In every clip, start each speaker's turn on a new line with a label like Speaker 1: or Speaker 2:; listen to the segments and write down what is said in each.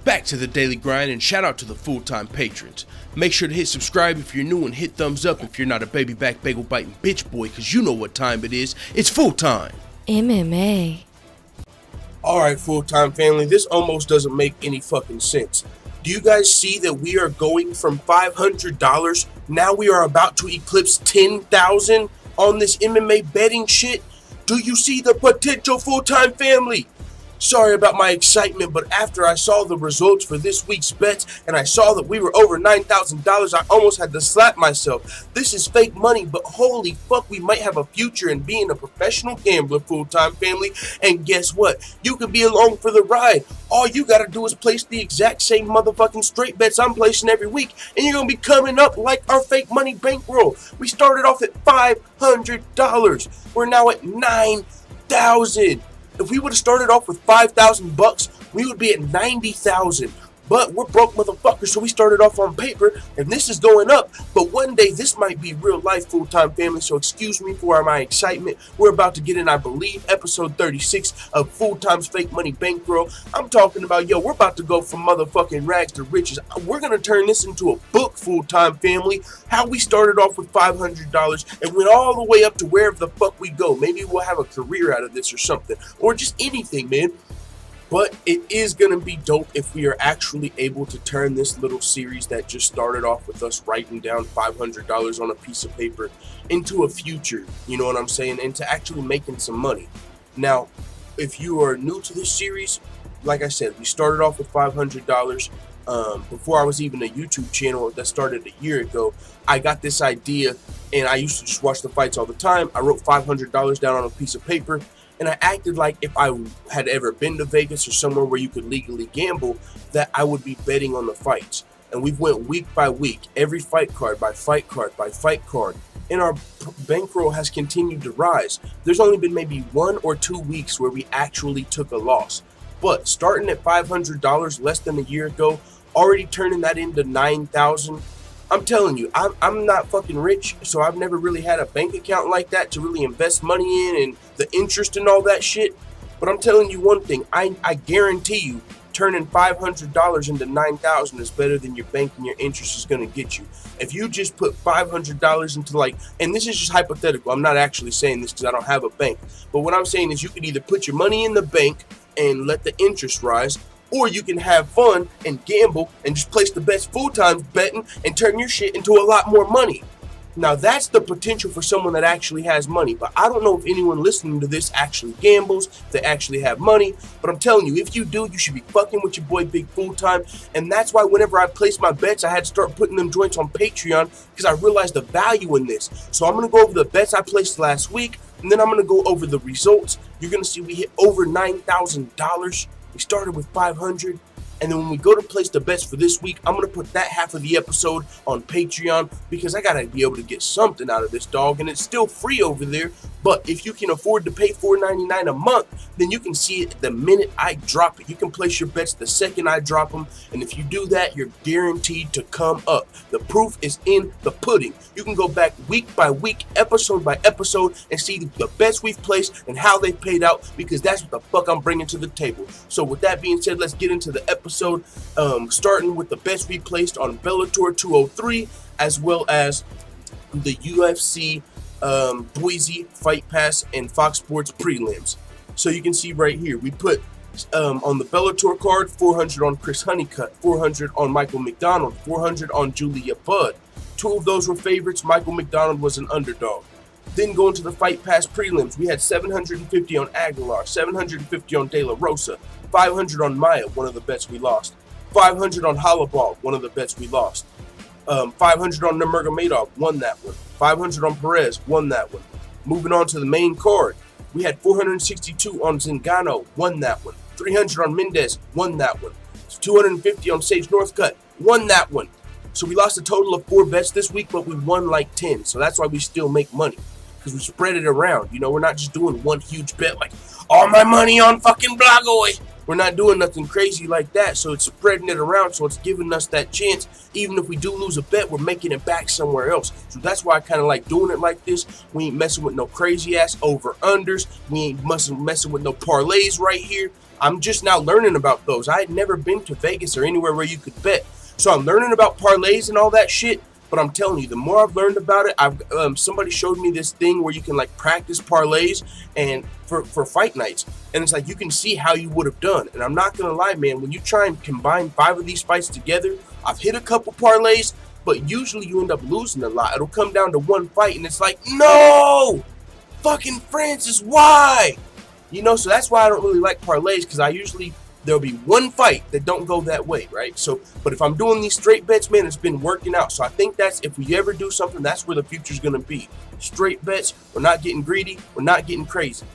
Speaker 1: Back to the daily grind, and shout out to the full-time patrons. Make sure to hit subscribe if you're new and hit thumbs up if you're not a baby back bagel biting bitch boy, cause you know what time it is. It's full time.
Speaker 2: MMA.
Speaker 3: Alright, full-time family, this almost doesn't make any fucking sense. Do you guys see that we are going from $500, now we are about to eclipse $10,000 on this MMA betting shit? Do you see the potential, full-time family? Sorry about my excitement, but after I saw the results for this week's bets and I saw that we were over $9,000, I almost had to slap myself. This is fake money, but holy fuck, we might have a future in being a professional gambler, full-time family. And guess what? You can be along for the ride. All you gotta do is place the exact same motherfucking straight bets I'm placing every week, and you're gonna be coming up like our fake money bankroll. We started off at $500. We're now at $9,000. If we would have started off with $5,000, we would be at $90,000. But we're broke motherfuckers, so we started off on paper, and this is going up. But one day, this might be real life, full-time family, so excuse me for my excitement. We're about to get in, I believe, episode 36 of Full-Time's Fake Money Bankroll. I'm talking about, we're about to go from motherfucking rags to riches. We're going to turn this into a book, full-time family. How we started off with $500 and went all the way up to wherever the fuck we go. Maybe we'll have a career out of this or something. Or just anything, man. But it is going to be dope if we are actually able to turn this little series that just started off with us writing down $500 on a piece of paper into a future, you know what I'm saying, and to actually making some money. Now, if you are new to this series, like I said, we started off with $500. Before I was even a YouTube channel that started a year ago, I got this idea, and I used to just watch the fights all the time. I wrote $500 down on a piece of paper, and I acted like if I had ever been to Vegas or somewhere where you could legally gamble, that I would be betting on the fights. And we went week by week, every fight card by fight card by fight card. And our bankroll has continued to rise. There's only been maybe 1 or 2 weeks where we actually took a loss. But starting at $500 less than a year ago, already turning that into $9,000, I'm telling you, I'm not fucking rich, so I've never really had a bank account like that to really invest money in and the interest and all that shit. But I'm telling you one thing, I guarantee you, turning $500 into $9,000 is better than your bank and your interest is going to get you. If you just put $500 into and this is just hypothetical, I'm not actually saying this because I don't have a bank, but what I'm saying is you could either put your money in the bank and let the interest rise, or you can have fun and gamble and just place the best full-time betting and turn your shit into a lot more money. Now that's the potential for someone that actually has money, but I don't know if anyone listening to this actually gambles, they actually have money, but I'm telling you, if you do, you should be fucking with your boy Big Full-Time, and that's why whenever I place my bets, I had to start putting them joints on Patreon because I realized the value in this. So I'm going to go over the bets I placed last week, and then I'm going to go over the results. You're going to see we hit over $9,000. We started with $500, and then when we go to place the bets for this week, I'm going to put that half of the episode on Patreon because I got to be able to get something out of this, dog, and it's still free over there. But if you can afford to pay $4.99 a month, then you can see it the minute I drop it. You can place your bets the second I drop them, and if you do that, you're guaranteed to come up. The proof is in the pudding. You can go back week by week, episode by episode, and see the bets we've placed and how they paid out, because that's what the fuck I'm bringing to the table. So with that being said, let's get into the episode, starting with the bets we placed on Bellator 203, as well as the UFC Boise Fight Pass and Fox Sports prelims. So you can see right here, we put on the Bellator card, 400 on Chris Honeycutt, 400 on Michael McDonald, 400 on Julia Budd. 2 of those were favorites. Michael McDonald was an underdog. Then going to the Fight Pass prelims, we had 750 on Aguilar, 750 on De La Rosa, 500 on Maya, one of the bets we lost, 500 on Hollaball, one of the bets we lost, 500 on Nurmagomedov, won that one, 500 on Perez, won that one. Moving on to the main card, we had 462 on Zingano, won that one, 300 on Mendez, won that one, 250 on Sage Northcutt, won that one. So we lost a total of 4 bets this week, but we won like 10. So that's why we still make money, because we spread it around. You know, we're not just doing one huge bet like all my money on fucking Blagoy. We're not doing nothing crazy like that, so it's spreading it around, so it's giving us that chance. Even if we do lose a bet, we're making it back somewhere else. So that's why I kind of like doing it like this. We ain't messing with no crazy ass over-unders. We ain't messing with no parlays right here. I'm just now learning about those. I had never been to Vegas or anywhere where you could bet. So I'm learning about parlays and all that shit. But I'm telling you, the more I've learned about it, somebody showed me this thing where you can like practice parlays and for fight nights. And it's like you can see how you would have done. And I'm not going to lie, man, when you try and combine 5 of these fights together, I've hit a couple parlays, but usually you end up losing a lot. It'll come down to one fight and it's like, no, fucking Francis, why? You know, so that's why I don't really like parlays, because there'll be one fight that don't go that way, right? So, but if I'm doing these straight bets, man, it's been working out. So I think that's, if we ever do something, that's where the future's going to be. Straight bets. We're not getting greedy. We're not getting crazy.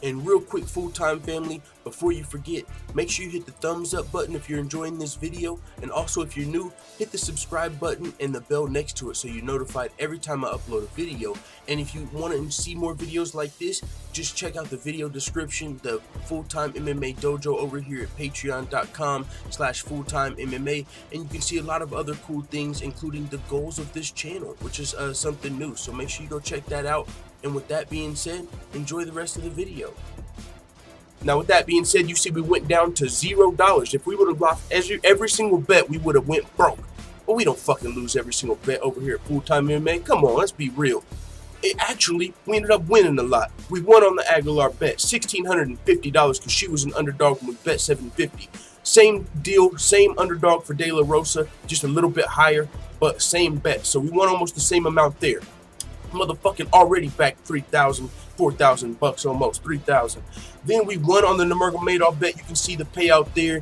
Speaker 3: And real quick, full-time family, before you forget, make sure you hit the thumbs up button if you're enjoying this video. And also, if you're new, hit the subscribe button and the bell next to it so you're notified every time I upload a video. And if you want to see more videos like this, just check out the video description, the Full-Time MMA Dojo over here at patreon.com/fulltimemma. And you can see a lot of other cool things, including the goals of this channel, which is something new. So make sure you go check that out. And with that being said, enjoy the rest of the video. Now, with that being said, you see we went down to $0. If we would have lost every single bet, we would have went broke. But we don't fucking lose every single bet over here at Full-Time MMA. Come on, let's be real. Actually, we ended up winning a lot. We won on the Aguilar bet, $1,650, because she was an underdog and we bet $750. Same deal, same underdog for De La Rosa, just a little bit higher, but same bet. So we won almost the same amount there. Motherfucking already back 3,000, 4,000 bucks, almost 3,000. Then we won on the Nurmagomedov bet. You can see the payout there.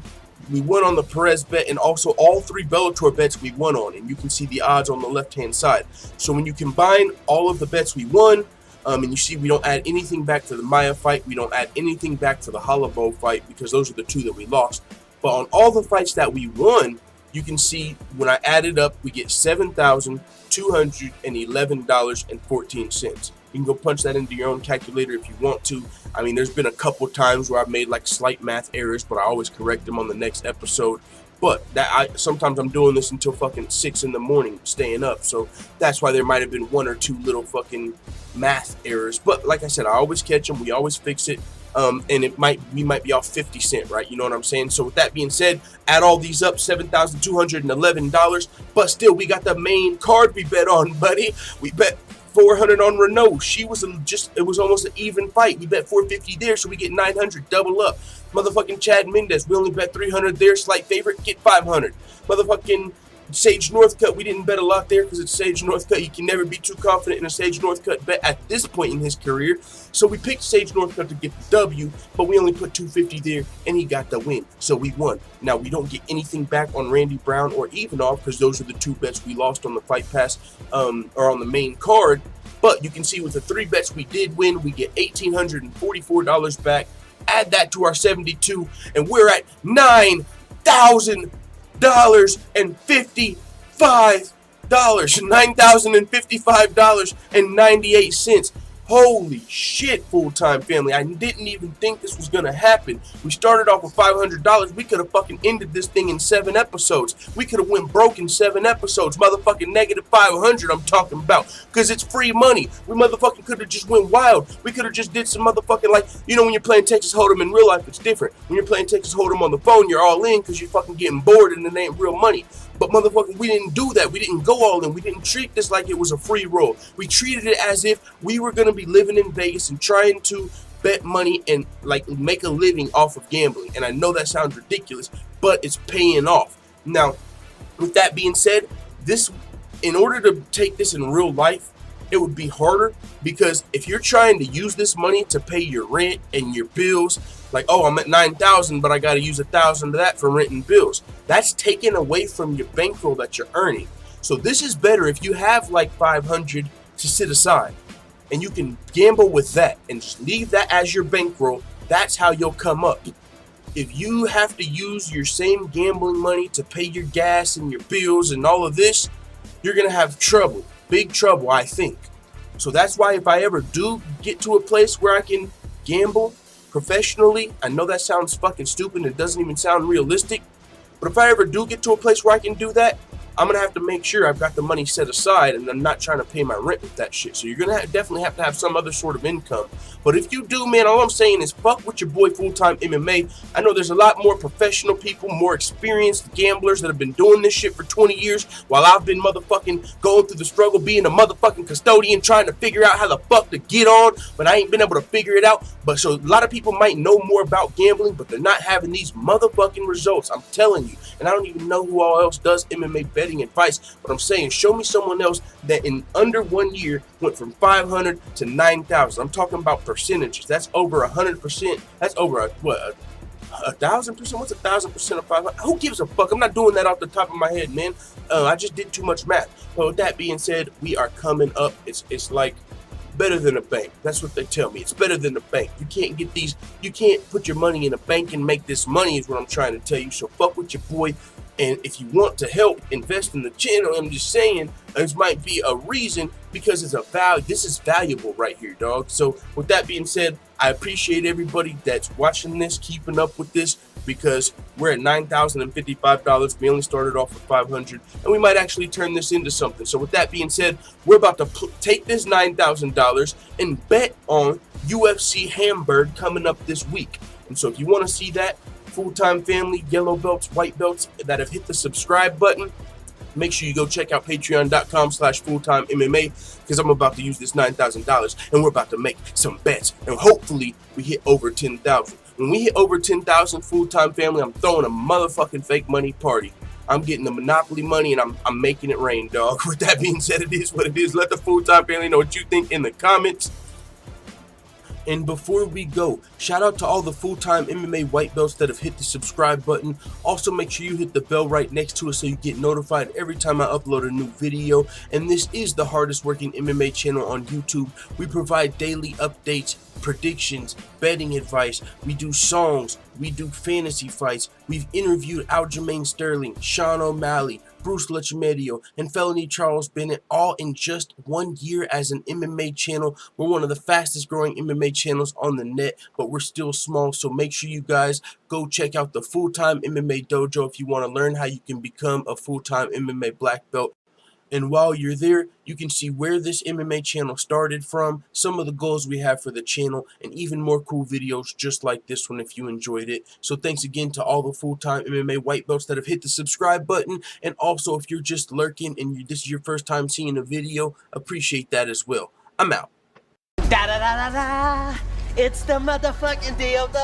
Speaker 3: We won on the Perez bet, and also all 3 Bellator bets we won on, and you can see the odds on the left-hand side. So when you combine all of the bets we won, and you see we don't add anything back to the Maya fight, we don't add anything back to the Holloway fight, because those are the 2 that we lost. But on all the fights that we won, you can see when I add it up, we get $7,211.14. You can go punch that into your own calculator if you want to. I mean, there's been a couple times where I've made like slight math errors, but I always correct them on the next episode. But sometimes I'm doing this until fucking 6 in the morning, staying up. So that's why there might have been 1 or 2 little fucking math errors. But like I said, I always catch them. We always fix it. And we might be off 50 cents, right? You know what I'm saying? So with that being said, add all these up, $7,211. But still, we got the main card we bet on, buddy. We bet 400 on Renault. It was almost an even fight. We bet 450 there, so we get 900, double up. Motherfucking Chad Mendez, we only bet 300 there, slight favorite, get 500. Motherfucking Sage Northcutt, we didn't bet a lot there because it's Sage Northcutt. You can never be too confident in a Sage Northcutt bet at this point in his career. So we picked Sage Northcutt to get the W, but we only put 250 there, and he got the win. So we won. Now, we don't get anything back on Randy Brown or Ivanov because those are the 2 bets we lost on the Fight Pass or on the main card. But you can see with the 3 bets we did win, we get $1,844 back. Add that to our 72, and we're at $9,055.98. Holy shit, Full-Time family. I didn't even think this was going to happen. We started off with $500. We could have fucking ended this thing in 7 episodes. We could have went broke in 7 episodes. Motherfucking -500 I'm talking about. Because it's free money. We motherfucking could have just went wild. We could have just did some motherfucking, like, you know when you're playing Texas Hold'em in real life, it's different. When you're playing Texas Hold'em on the phone, you're all in because you're fucking getting bored and it ain't real money. But motherfucker, we didn't do that. We didn't go all in. We didn't treat this like it was a free roll. We treated it as if we were going to be living in Vegas and trying to bet money and like make a living off of gambling. And I know that sounds ridiculous, but it's paying off. Now, with that being said, in order to take this in real life, it would be harder because if you're trying to use this money to pay your rent and your bills, like, oh, I'm at 9,000, but I got to use 1,000 of that for rent and bills. That's taken away from your bankroll that you're earning. So this is better if you have like 500 to sit aside and you can gamble with that and just leave that as your bankroll. That's how you'll come up. If you have to use your same gambling money to pay your gas and your bills and all of this, you're going to have trouble. Big trouble, I think. So that's why if I ever do get to a place where I can gamble, professionally. I know that sounds fucking stupid. It doesn't even sound realistic. But if I ever do get to a place where I can do that, I'm going to have to make sure I've got the money set aside and I'm not trying to pay my rent with that shit. So you're going to definitely have to have some other sort of income. But if you do, man, all I'm saying is fuck with your boy Full-Time MMA. I know there's a lot more professional people, more experienced gamblers that have been doing this shit for 20 years while I've been motherfucking going through the struggle, being a motherfucking custodian, trying to figure out how the fuck to get on, but I ain't been able to figure it out. But so a lot of people might know more about gambling, but they're not having these motherfucking results. I'm telling you. And I don't even know who all else does MMA betting advice, but I'm saying show me someone else that in under 1 year went from 500 to 9,000. I'm talking about percentages. That's over 100%. That's over a 1,000%. What's 1,000% of 500? Who gives a fuck? I'm not doing that off the top of my head, man. I just did too much math. But with that being said, we are coming up. It's like better than a bank. That's what they tell me. It's better than a bank. You can't get these. You can't put your money in a bank and make this money. Is what I'm trying to tell you. So fuck with your boy. And if you want to help invest in the channel, I'm just saying this might be a reason because it's a value. This is valuable right here, dog. So with that being said, I appreciate everybody that's watching this, keeping up with this, because we're at $9,055. We only started off with $500, and we might actually turn this into something. So with that being said, we're about to take this $9,000 and bet on UFC Hamburg coming up this week. And so if you want to see that, Full-Time family, yellow belts, white belts that have hit the subscribe button, make sure you go check out patreon.com/fulltimemma, because I'm about to use this $9,000 and we're about to make some bets, and hopefully we hit over 10,000. When we hit over 10,000, Full-Time family, I'm throwing a motherfucking fake money party. I'm getting the Monopoly money and I'm making it rain, dog. With that being said, it is what it is. Let the Full-Time family know what you think in the comments. And before we go, shout out to all the Full-Time MMA white belts that have hit the subscribe button. Also, make sure you hit the bell right next to it so you get notified every time I upload a new video. And this is the hardest working MMA channel on YouTube. We provide daily updates, predictions, betting advice. We do songs. We do fantasy fights. We've interviewed Aljamain Sterling, Sean O'Malley, Bruce Lechemedio, and Felony Charles Bennett, all in just 1 year as an MMA channel. We're one of the fastest growing MMA channels on the net, but we're still small, so make sure you guys go check out the Full-Time MMA Dojo if you want to learn how you can become a full-time MMA black belt. And while you're there, you can see where this MMA channel started from, some of the goals we have for the channel, and even more cool videos just like this one if you enjoyed it. So thanks again to all the Full-Time MMA white belts that have hit the subscribe button. And also, if you're just lurking and this is your first time seeing a video, appreciate that as well. I'm out.
Speaker 2: Da da da da da. It's the motherfucking DOG.